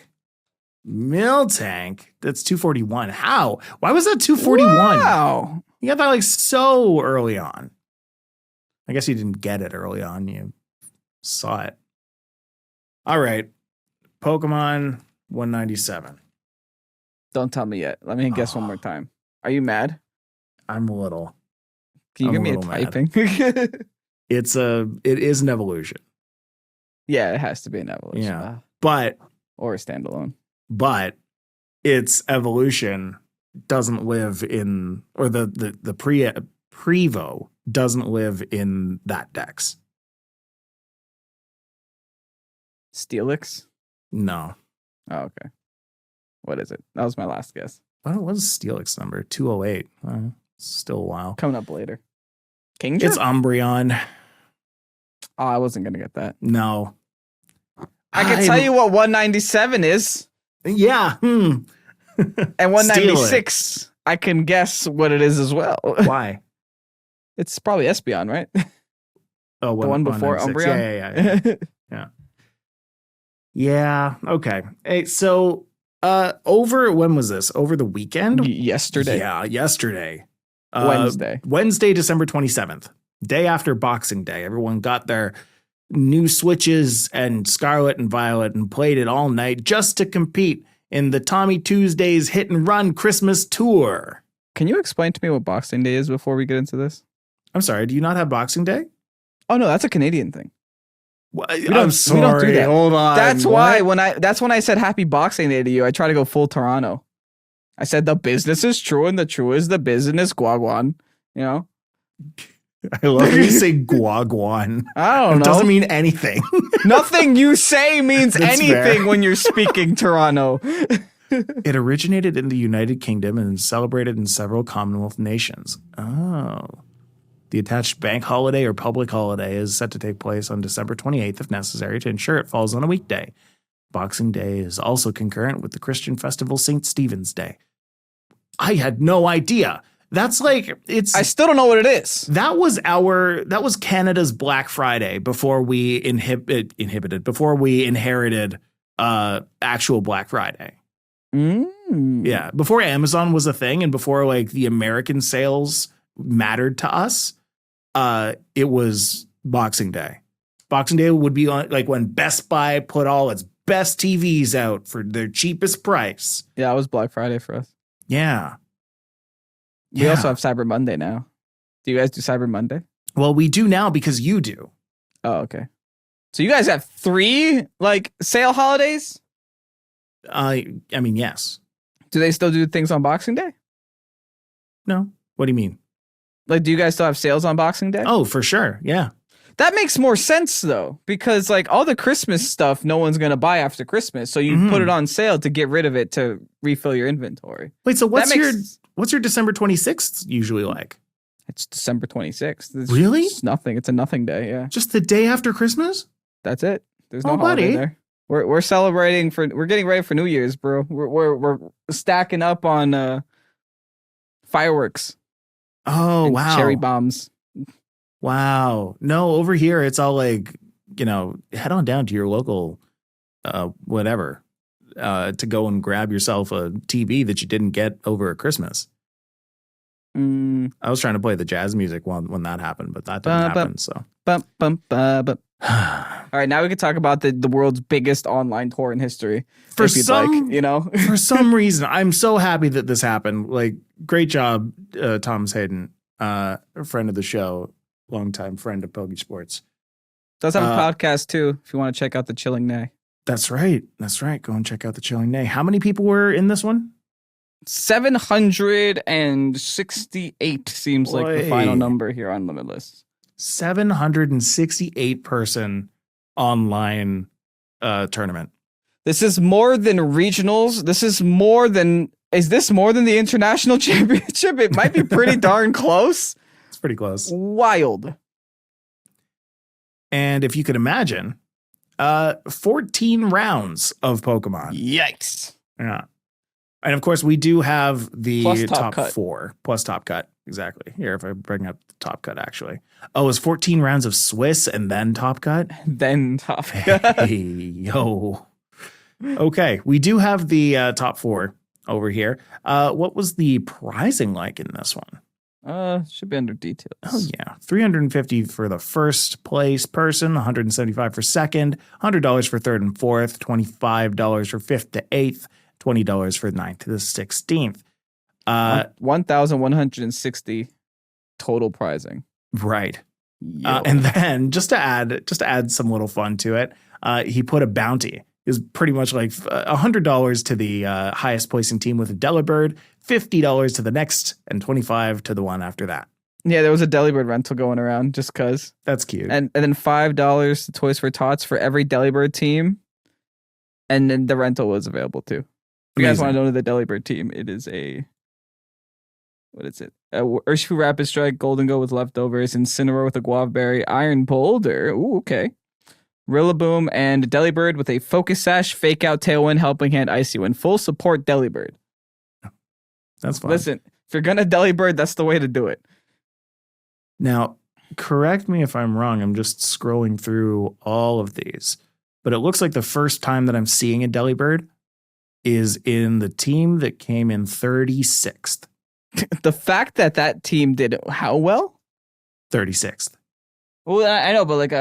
That's 241. How? Why was that 241? Wow. You got that like so early on. I guess you didn't get it early on. You saw it. All right. Pokemon 197. Don't tell me yet. Let me guess one more time. Are you mad? I'm a little. Can you give me a typing? It is an evolution. Yeah, it has to be an evolution. Yeah. But or a standalone. But its evolution doesn't live in, or the Prevo doesn't live in that dex. Steelix? No. Oh, okay. What is it? That was my last guess. What was Steelix number? 208. Still a while. Coming up later. Kingdra? It's Umbreon. Oh, I wasn't going to get that. No. I can tell you what 197 is. Yeah. And 196, I can guess what it is as well. Why? It's probably Espeon, right? Oh, the one before Umbreon? Yeah. Yeah. Okay. Hey, so when was this? Over the weekend? Yesterday. Yeah, yesterday. Wednesday, December 27th. Day after Boxing Day. Everyone got their new Switches and Scarlet and Violet and played it all night just to compete in the Tommy Tuesdays Hit and Run Christmas Tour. Can you explain to me what Boxing Day is before we get into this? I'm sorry, do you not have Boxing Day? Oh no, that's a Canadian thing. I'm sorry. We don't do that. Hold on. That's why when I said Happy Boxing Day to you, I try to go full Toronto. I said the business is true and the true is the business, Guaguan. You know? I love when you say guaguan. I don't know. It doesn't mean anything. Nothing you say means anything when you're speaking Toronto. It originated in the United Kingdom and is celebrated in several Commonwealth nations. Oh. The attached bank holiday or public holiday is set to take place on December 28th if necessary to ensure it falls on a weekday. Boxing Day is also concurrent with the Christian festival St. Stephen's Day. I had no idea. That's like, I still don't know what it is. That was Canada's Black Friday before we inherited actual Black Friday. Yeah. Before Amazon was a thing and before like the American sales mattered to us, it was Boxing Day. Boxing Day would be on like when Best Buy put all its best TVs out for their cheapest price. Yeah, it was Black Friday for us. Yeah. We also have Cyber Monday now. Do you guys do Cyber Monday? Well, we do now because you do. Oh, okay. So you guys have 3 like sale holidays? I mean, yes. Do they still do things on Boxing Day? No. What do you mean? Like, do you guys still have sales on Boxing Day? Oh, for sure. Yeah. That makes more sense, though, because like all the Christmas stuff, no one's going to buy after Christmas. So you put it on sale to get rid of it to refill your inventory. Wait, so what's your December 26th usually like? It's December 26th. It's really? It's nothing. It's a nothing day. Yeah. Just the day after Christmas? That's it. There's no holiday there. We're celebrating we're getting ready for New Year's, bro. We're stacking up on fireworks. Oh, wow. Cherry bombs. Wow. No, over here it's all like, head on down to your local whatever to go and grab yourself a TV that you didn't get over Christmas. I was trying to play the jazz music when that happened, but that didn't happen. So. All right, now we can talk about the world's biggest online tour in history. For some reason, I'm so happy that this happened. Like, great job, Thomas Hayden, a friend of the show, longtime friend of Pokésports. Does have a podcast too, if you want to check out the Chilling Nay. That's right. Go and check out the Chilling Nay. How many people were in this one? 768 seems like the final number here on Limitless. 768 person online tournament. This is more than regionals. Is this more than the international championship? It might be pretty darn close. It's pretty close. Wild. And if you could imagine, 14 rounds of Pokemon. Yikes. Yeah. And of course, we do have the top cut. 4 plus top cut. Exactly. Here, if I bring up the top cut, actually. Oh, it's 14 rounds of Swiss and then top cut? Then top cut. Hey, yo. Okay. We do have the top 4 over here. What was the pricing like in this one? Should be under details. Oh, yeah. $350 for the first place person, $175 for second, $100 for third and fourth, $25 for fifth to eighth, $20 for ninth to the 16th. 1,160 total pricing. Right. And then just to add some little fun to it, he put a bounty. It was pretty much like $100 to the highest placing team with a Delibird, $50 to the next, and $25 to the one after that. Yeah, there was a Delibird rental going around just because. That's cute. And then $5 to Toys for Tots for every Delibird team. And then the rental was available too. If you guys want to know the Delibird team, it is what is it? Urshifu Rapid Strike, Golden Go with leftovers, Incineroar with a Guava Berry, Iron Boulder. Ooh, okay. Rillaboom and Delibird with a Focus Sash, Fake Out, Tailwind, Helping Hand, Icy Wind. Full support Delibird. That's fine. Listen, if you're gonna Delibird, that's the way to do it. Now, correct me if I'm wrong. I'm just scrolling through all of these, but it looks like the first time that I'm seeing a Delibird is in the team that came in 36th. The fact that team did how well? 36th. Well, I know, but like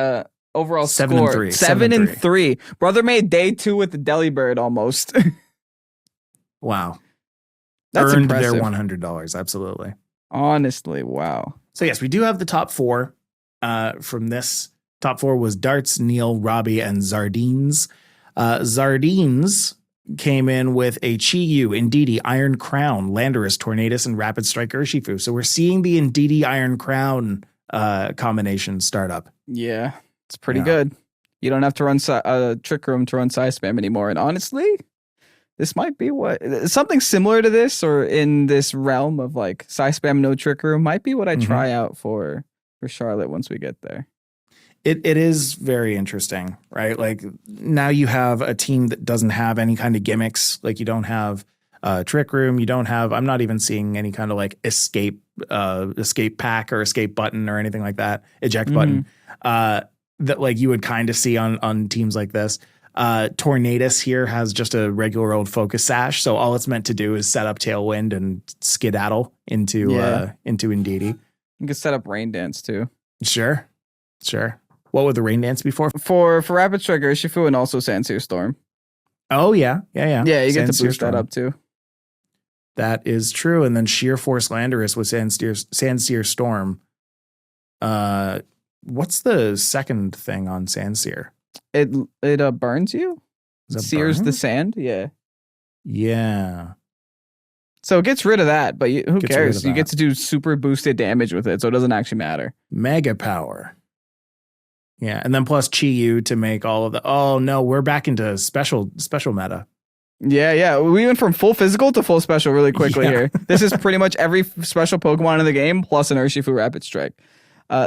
overall 7 score. and 3. 7 and 3. Brother made day 2 with the Delibird almost. Wow. That's earned impressive. their $100. Absolutely. Honestly, wow. So yes, we do have the top 4 from this. Top 4 was Darts, Neil, Robbie, and Zardines. Zardines came in with a Chi-Yu, Indeedee, Iron Crown, Landorus, Tornadus, and Rapid Strike Urshifu. So we're seeing the Indeedee Iron Crown combination start up. Yeah, it's pretty good. You don't have to run Trick Room to run Size Spam anymore. And honestly, this might be something similar to this, or in this realm of like Size Spam, no Trick Room, might be what I try out for Charlotte once we get there. It is very interesting, right? Like now you have a team that doesn't have any kind of gimmicks. Like you don't have Trick Room. You don't have, I'm not even seeing any kind of like escape pack or escape button or anything like that. Eject button that like you would kind of see on teams like this. Tornadus here has just a regular old Focus Sash. So all it's meant to do is set up Tailwind and skedaddle into Indeedee. You can set up Rain Dance too. Sure. What would the Rain Dance be for? For Rapid Strike Urshifu and also Sandsear Storm. Oh, yeah. Yeah, you get to boost that up too. That is true. And then Sheer Force Landorus with Sandsear Storm. What's the second thing on Sandsear? It burns you? Sears the sand? Yeah. Yeah. So it gets rid of that, but who cares? You get to do super boosted damage with it, so it doesn't actually matter. Mega Power. Yeah, and then plus Chi-Yu to make all of the... Oh, no, we're back into special meta. Yeah. We went from full physical to full special really quickly here. This is pretty much every special Pokemon in the game, plus an Urshifu Rapid Strike.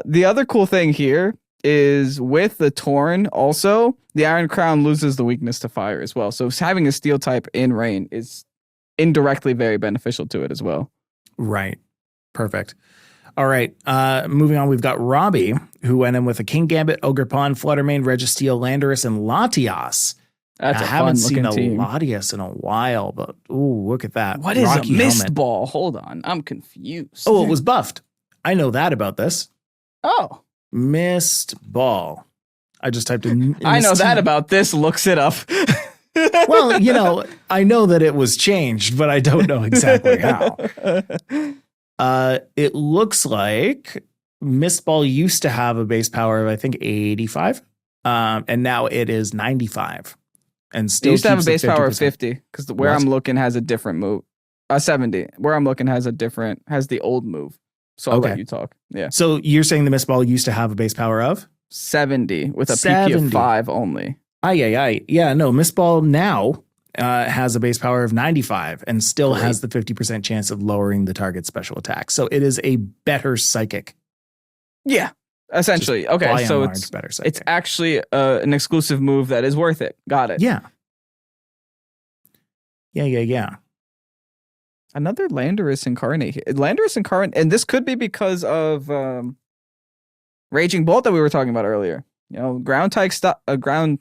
The other cool thing here is with the Torn, also, the Iron Crown loses the weakness to fire as well. So having a Steel type in Rain is indirectly very beneficial to it as well. Right. Perfect. All right. Moving on, we've got Robbie, who went in with a King Gambit, Ogre Pond, Fluttermane, Registeel, Landorus, and Latias. That's I a haven't fun seen looking a team. Latias in a while, but ooh, look at that. What is Rocky a mist helmet. ball? Hold on, I'm confused. Oh, it was buffed. I know that about this. Oh, Mist ball. I just typed in I know this that team. about this. Looks it up. Well, I know that it was changed, but I don't know exactly how. It looks like Mist Ball used to have a base power of, I think, 85. And now it is 95. And It still used to have a keeps base the power of 50%. 50 because where What? I'm looking has a different move. 70. Where I'm looking has the old move. So I'll let Okay. you talk. Yeah. So you're saying the Mist Ball used to have a base power of? 70 with a PP 70. of 5 only. Yeah, no, Mist Ball now has a base power of 95 and still Great. has the 50% chance of lowering the target's special attack. So it is a better psychic. Yeah. Essentially. Just by Okay. and So large, better psychic. it's actually an exclusive move that is worth it. Got it. Yeah. Another Landorus Incarnate. Landorus Incarnate, and this could be because of Raging Bolt that we were talking about earlier. Ground type stocks are going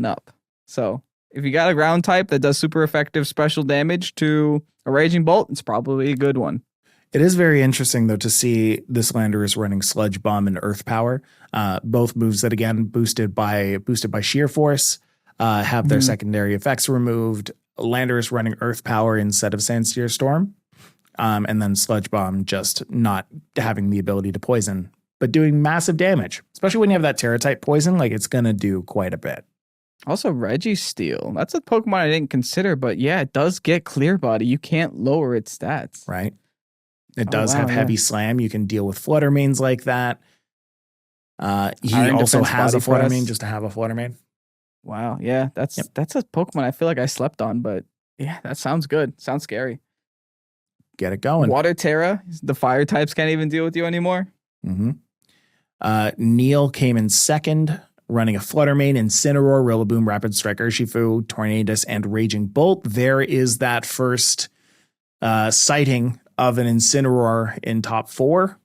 up. So if you got a ground type that does super effective special damage to a Raging Bolt, it's probably a good one. It is very interesting, though, to see this Landorus running Sludge Bomb and Earth Power. Both moves that, again, boosted by Sheer Force, have their secondary effects removed. Landorus running Earth Power instead of Sandsteer Storm. And then Sludge Bomb just not having the ability to poison, but doing massive damage. Especially when you have that Terra type poison, like it's going to do quite a bit. Also, Registeel. That's a Pokemon I didn't consider, but yeah, it does get Clear Body. You can't lower its stats. Right. It does have Heavy Slam. You can deal with Flutter Mains like that. He Iron also Defense, has a Body Flutter Press. Main just to have a Flutter Main. Wow. Yeah, that's a Pokemon I feel like I slept on, but yeah, that sounds good. Sounds scary. Get it going. Water Terra. The fire types can't even deal with you anymore. Mm-hmm. Neil came in second, running a Flutter Mane, Incineroar, Rillaboom, Rapid Strike, Urshifu, Tornadus, and Raging Bolt. There is that first sighting of an Incineroar in top 4,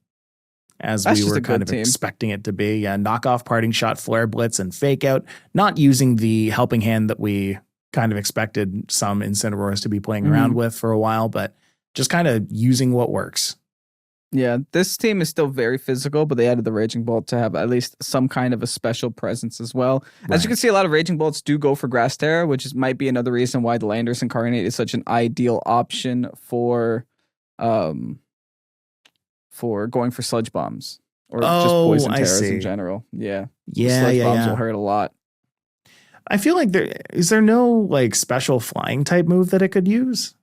as That's we just were a kind good of team. expecting it to be. Knockoff, Parting Shot, Flare Blitz, and Fake Out. Not using the helping hand that we kind of expected some Incineroars to be playing around with for a while, but just kind of using what works. Yeah, this team is still very physical, but they added the Raging Bolt to have at least some kind of a special presence as well. As you can see, a lot of Raging Bolts do go for Grass Terra, which might be another reason why the Landorus Incarnate is such an ideal option for going for Sludge Bombs or just Poison Terras in general. Yeah. Sludge Bombs will hurt a lot. I feel like is there no like special flying type move that it could use?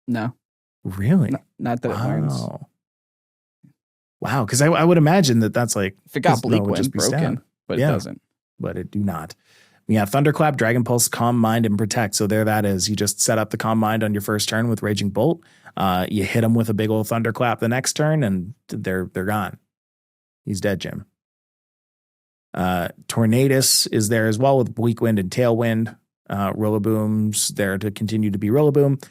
No. Really? Not that it learns. Wow, because I would imagine that's like if it got Bleak would Wind broken, but it doesn't. But it do not. Yeah, Thunderclap, Dragon Pulse, Calm Mind, and Protect. So there that is. You just set up the Calm Mind on your first turn with Raging Bolt. You hit him with a big old Thunderclap the next turn, and they're gone. He's dead, Jim. Tornadus is there as well with Bleak Wind and Tailwind. Rillaboom's there to continue to be Rillaboom.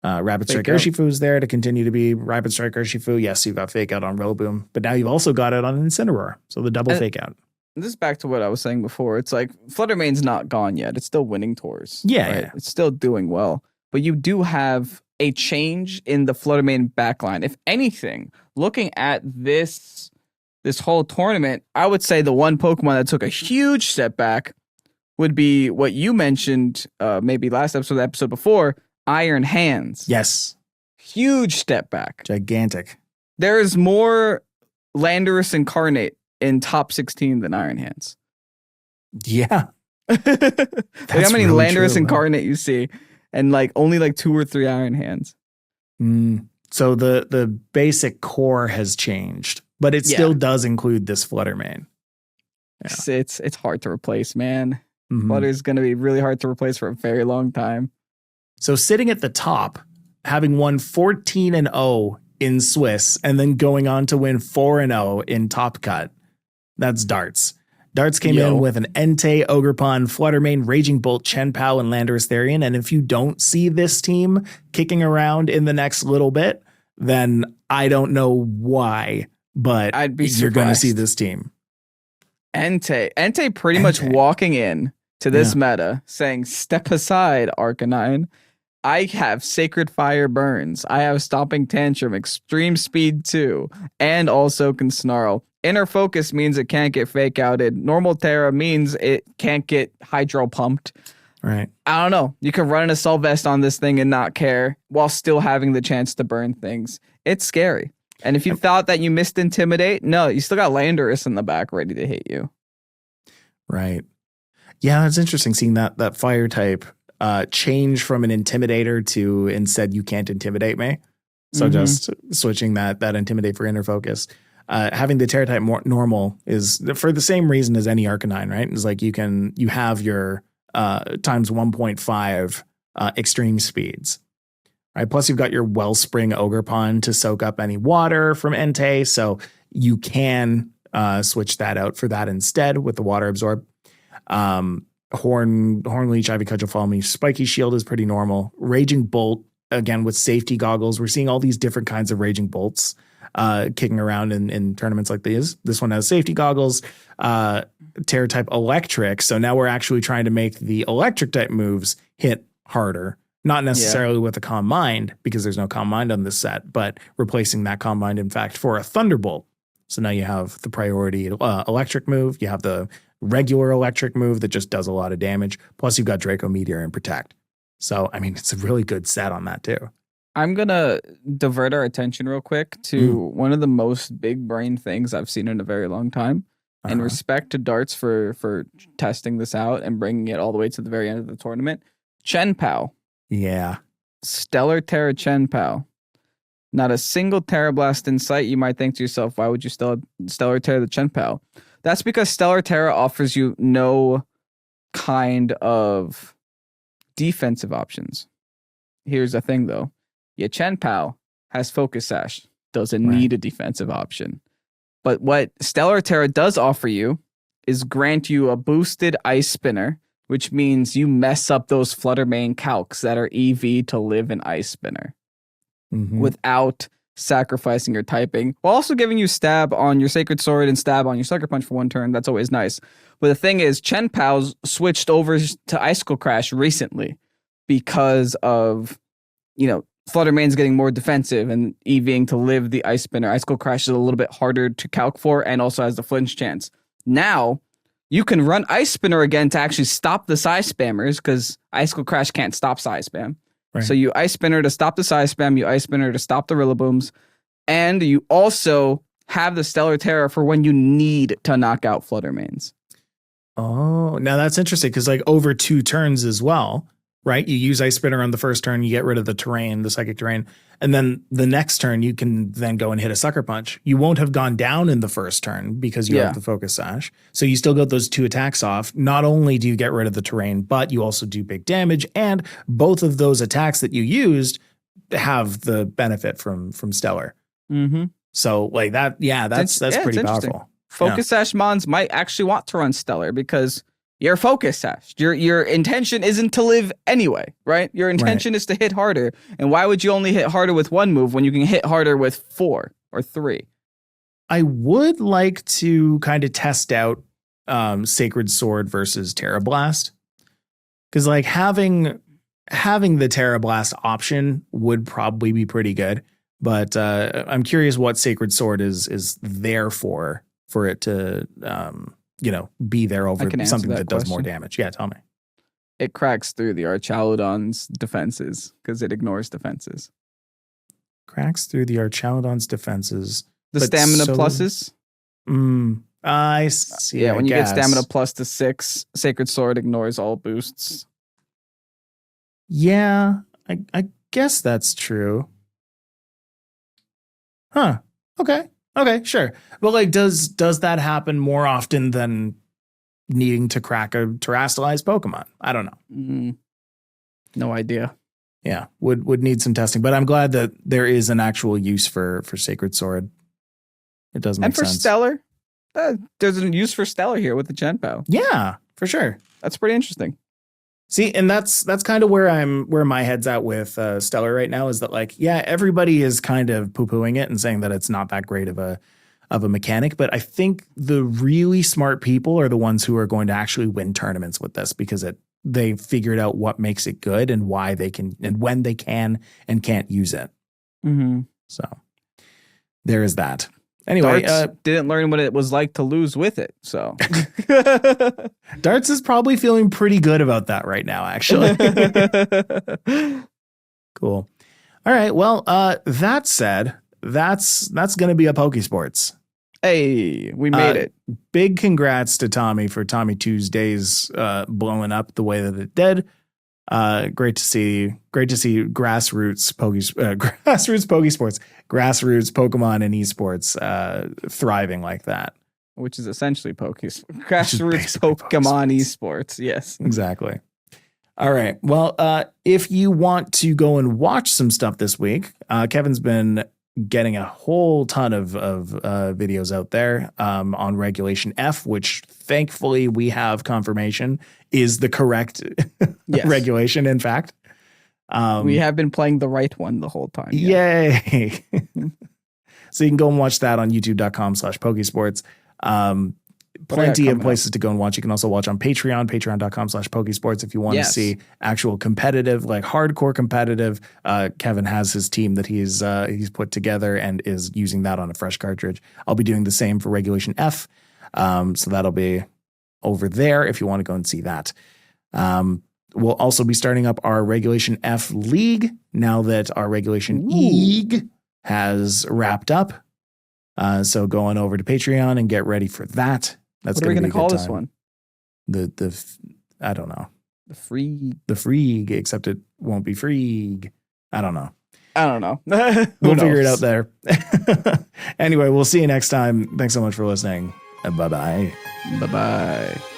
Rapid Strike Urshifu's there to continue to be Rapid Strike Urshifu. Yes, you've got Fake Out on Rillaboom, but now you've also got it on Incineroar. So the double Fake Out. This is back to what I was saying before. It's like Flutter Mane's not gone yet. It's still winning tours. Yeah, right? yeah. It's still doing well. But you do have a change in the Flutter Mane backline. If anything, looking at this whole tournament, I would say the one Pokemon that took a huge step back would be what you mentioned maybe last episode, the episode before, Iron Hands. Yes. Huge step back. Gigantic. There is more Landorus Incarnate in top 16 than Iron Hands. Yeah. Like how many really Landorus Incarnate you see, and like only like 2 or 3 Iron Hands. So the basic core has changed, but it still does include this Flutter Mane. Yeah. It's hard to replace, man. Flutter is going to be really hard to replace for a very long time. So sitting at the top, having won 14-0 in Swiss, and then going on to win 4-0 in Top Cut, that's Darts. Darts came in with an Entei, Ogerpon, Flutter Mane, Raging Bolt, Chien-Pao, and Landorus Therian. And if you don't see this team kicking around in the next little bit, then I don't know why, but I'd be you're going to see surprised. this team. Entei pretty much walking in to this meta saying, step aside, Arcanine. I have Sacred Fire Burns. I have Stomping Tantrum, Extreme Speed 2, and also can Snarl. Inner Focus means it can't get Fake Outed. Normal Terra means it can't get Hydro Pumped. Right. I don't know. You can run an Assault Vest on this thing and not care while still having the chance to burn things. It's scary. And if you thought that you missed Intimidate, no, you still got Landorus in the back ready to hit you. Right. Yeah, it's interesting seeing that fire type change from an Intimidator to instead you can't intimidate me. So just switching that Intimidate for Inner Focus. Having the Terra type more normal is for the same reason as any Arcanine, right? It's like you have your times 1.5 extreme speeds. Right? Plus, you've got your Wellspring Ogerpon to soak up any water from Entei, so you can switch that out for that instead with the Water Absorb. Horn Leech, Ivy Cudgel, Follow Me, Spiky Shield is pretty normal. Raging Bolt, again with safety goggles. We're seeing all these different kinds of Raging Bolts kicking around in tournaments like these. This one has safety goggles. Terra type Electric, so now we're actually trying to make the Electric type moves hit harder. Not necessarily with a Calm Mind, because there's no Calm Mind on this set, but replacing that Calm Mind, in fact, for a Thunderbolt. So now you have the priority electric move. You have the regular electric move that just does a lot of damage. Plus, you've got Draco Meteor and Protect. So, I mean, it's a really good set on that, too. I'm going to divert our attention real quick to one of the most big brain things I've seen in a very long time. In respect to Darts for testing this out and bringing it all the way to the very end of the tournament. Chien-Pao. Yeah. Stellar Terra Chien-Pao. Not a single Terra Blast in sight. You might think to yourself, why would you Stellar Terra the Chien-Pao? That's because Stellar Terra offers you no kind of defensive options. Here's the thing, though. Your Chien-Pao has Focus Sash. Doesn't need a defensive option. But what Stellar Terra does offer you is grant you a boosted Ice Spinner, which means you mess up those Fluttermane calcs that are EV to live in Ice Spinner without sacrificing your typing, while also giving you stab on your Sacred Sword and stab on your Sucker Punch for one turn. That's always nice. But the thing is, Chien-Pao's switched over to Icicle Crash recently because of, Fluttermane's getting more defensive and EVing to live the Ice Spinner. Icicle Crash is a little bit harder to calc for and also has the flinch chance. Now, you can run Ice Spinner again to actually stop the Psy Spammers, because Icicle Crash can't stop Psy Spam. Right. So you Ice Spinner to stop the Psy Spam, you Ice Spinner to stop the Rillabooms, and you also have the Stellar Terra for when you need to knock out Fluttermanes. Oh, now that's interesting, because over 2 turns as well, right? You use Ice Spinner on the first turn, you get rid of the terrain, the psychic terrain, and then the next turn you can then go and hit a Sucker Punch. You won't have gone down in the first turn because you have the Focus Sash. So you still got those 2 attacks off. Not only do you get rid of the terrain, but you also do big damage, and both of those attacks that you used have the benefit from Stellar. So that, that's pretty powerful. Focus Sash Mons might actually want to run Stellar because you're Focus Sash. Your intention isn't to live anyway, right? Your intention is to hit harder. And why would you only hit harder with 1 move when you can hit harder with 4 or 3? I would like to kind of test out Sacred Sword versus Terra Blast. Because having the Terra Blast option would probably be pretty good. But I'm curious what Sacred Sword is there for it to be there over something that does more damage. Yeah, tell me. It cracks through the Archaludon's defenses because it ignores defenses. Cracks through the Archaludon's defenses. The stamina pluses? I see. Yeah, when you get stamina plus to 6, Sacred Sword ignores all boosts. Yeah, I guess that's true. Huh. Okay, sure. But does that happen more often than needing to crack a terrestrialized Pokemon? I don't know. No idea. Yeah, would need some testing. But I'm glad that there is an actual use for Sacred Sword. It does make sense. And for Stellar, there's a use for Stellar here with the Chien-Pao. Yeah, for sure. That's pretty interesting. See, and that's kind of where my head's at with Stellar right now, is that everybody is kind of poo-pooing it and saying that it's not that great of of a mechanic, but I think the really smart people are the ones who are going to actually win tournaments with this because they figured out what makes it good and why they can and when they can and can't use it. Mm-hmm. So there is that. Anyway, Darts didn't learn what it was like to lose with it. So Darts is probably feeling pretty good about that right now, actually. Cool. All right. Well, that said, that's going to be a Pokésports. Hey, we made it. Big congrats to Tommy for Tommy Tuesdays blowing up the way that it did. Great to see grassroots Pokésports, grassroots Pokemon and esports thriving like that. Which is essentially grassroots Pokemon esports. Yes. Exactly. All right. Well, if you want to go and watch some stuff this week, Kevin's been getting a whole ton of videos out there on Regulation F, which thankfully we have confirmation is the correct regulation, in fact. We have been playing the right one the whole time. Yeah. Yay. So you can go and watch that on youtube.com/Pokésports. Plenty of places to go and watch. You can also watch on patreon.com/Pokésports if you want to see actual competitive, like hardcore competitive. Kevin has his team that he's put together and is using that on a fresh cartridge. I'll be doing the same for Regulation F. So that'll be over there if you want to go and see that. We'll also be starting up our Regulation F League now that our Regulation E has wrapped up. So going over to Patreon and get ready for that. That's what are we going to call this one? I don't know. The Freeg, except it won't be Freeg. I don't know. We'll figure it out there. Anyway, we'll see you next time. Thanks so much for listening. Bye-bye. Bye-bye.